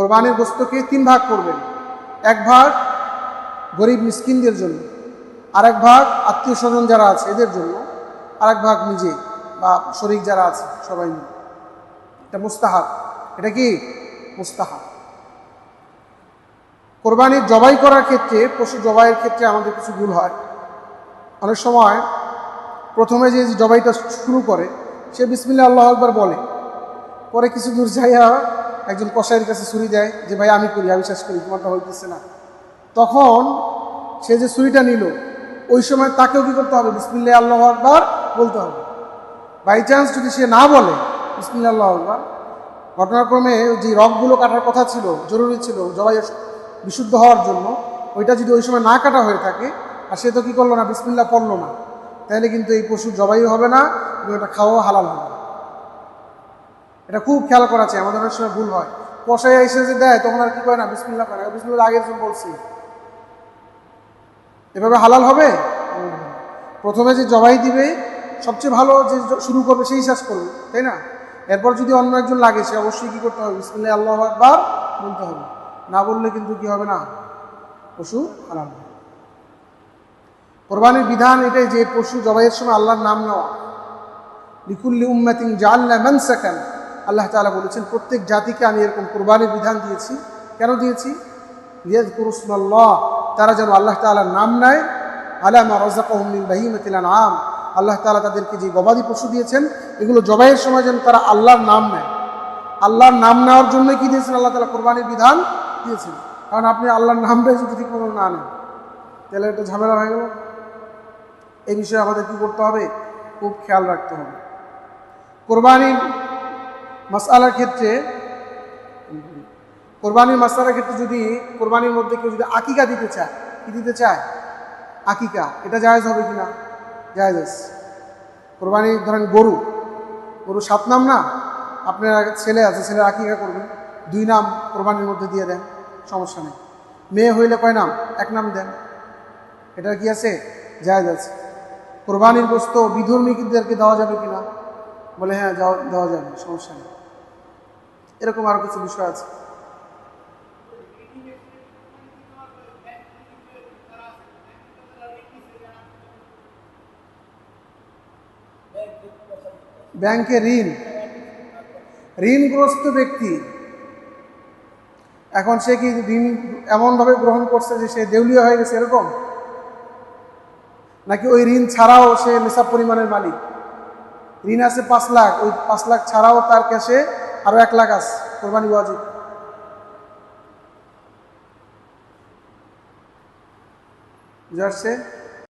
কোরবানির গোশতকে 3 ভাগ করবেন। এক ভাগ গরিব মিসকিনদের জন্য, আরেক ভাগ আত্মীয় স্বজন যারা আছে এদের জন্য, আরেক ভাগ নিজে বা শরীক যারা আছে সবাই মিলে। এটা মুস্তাহাব। এটা কি মুস্তাহাব? কোরবানির জবাই করার ক্ষেত্রে, পশু জবাইয়ের ক্ষেত্রে আমাদের কিছু ভুল হয়। অনেক সময় প্রথমে যে জবাইটা শুরু করে সে বিসমিল্লাহ আল্লাহু আকবার বলে, পরে কিছু দূর যাইয়া একজন কসাইয়ের কাছে ছুরি দেয় যে ভাই আমি করি, আমি শেষ করি, তোমারটা হইতেছে না। তখন সে যে ছুরিটা নিল ওই সময় তাকেও কি করতে হবে? বিসমিল্লাহ আল্লাহু আকবার বলতে হবে। বাই চান্স যদি সে না বলে বিসমিল্লাহ আল্লাহু আকবার, ঘটনাক্রমে যে রগগুলো কাটার কথা ছিল, জরুরি ছিল জবাই বিশুদ্ধ হওয়ার জন্য, ওইটা যদি ওই সময় না কাটা হয়ে থাকে আর সে তো কী করলো না, বিসমিল্লাহ পড়লো না, তাহলে কিন্তু এই পশু জবাই হবে না এবং এটা খাওয়া হালাল হবে না। এটা খুব খেয়াল করা চাই, আমাদের অনেক সময় ভুল হয়। কষাই এসে যে দেয় তখন আর কি করে না, বিসমিল্লাহ করে, বিসমিল্লাহ আগের জন বলছি। এভাবে হালাল হবে? প্রথমে যে জবাই দিবে সবচেয়ে ভালো যে শুরু করবে সেই শেষ করবে, তাই না? এরপর যদি অন্য একজন লাগে সে অবশ্যই কী করতে হবে? বিসমিল্লাহ আল্লাহু আকবার বলতে হবে। না বললে কিন্তু কি হবে না, পশু হালাল হবে। কোরবানির বিধান এটাই যে পশু জবাইয়ের সময় আল্লাহর নাম নেওয়া। লিকুল্লি উম্মাতিন জাআলনা মানসাকান, আল্লাহ তাআলা বলেছেন প্রত্যেক জাতিকে আমি এরকম কোরবানির বিধান দিয়েছি। কেন দিয়েছি? লিয়াযকুরু ইসমাল্লাহ, তারা যেন আল্লাহ তাআলার নাম নেয়, আলা মা রাযাকাহুম মিন বাহিমাতিল আনআম, আল্লাহ তাআলা তাদেরকে যে গবাদি পশু দিয়েছেন এগুলো জবাইয়ের সময় যেন তারা আল্লাহর নাম নেয়। আল্লাহর নাম নেওয়ার জন্যই কি দিয়েছেন? আল্লাহ তাআলা কোরবানির বিধান দিয়েছেন। কারণ আপনি আল্লাহর নামটাই যদি ঠিকমতো না নেন তাহলে একটা ঝামেলা হয়ে গেল। এই বিষয়ে আমাদের কী করতে হবে? খুব খেয়াল রাখতে হবে। কোরবানির মাসআলার ক্ষেত্রে যদি কোরবানির মধ্যে কেউ যদি আকিকা দিতে চায়, কি দিতে চায়? আকিকা, এটা জায়েজ হবে কিনা? জায়েজ আছে। কোরবানি ধরেন গরু 7 নাম না, আপনার ছেলে আছে, ছেলের আকিকা করবেন, 2 নাম কোরবানির মধ্যে দিয়ে দেন, সমস্যা নেই। মেয়ে হইলে কয় নাম? 1 নাম দেন, এটার কি আছে? জায়েজ আছে। কোরবানির গোশত বিধর্মীদেরকে দেওয়া যাবে কিনা? বলে হ্যাঁ দেওয়া যাবে, সমস্যা নেই। এরকম আরও কিছু বিষয় আছে। ব্যাংকে ঋণগ্রস্ত ব্যক্তি, এখন সে কি ঋণ এমনভাবে গ্রহণ করছে যে সে দেউলিয়া হয়ে গেছে এরকম, নাকি ওই ঋণ ছাড়াও সে নিসাব পরিমাণের মালিক? ঋণ আছে 5 লাখ, ওই 5 লাখ ছাড়াও তার ক্যাশে আরো 1 লাখ আছে, কোরবানি ওয়াজিব। বুঝতে পারছে?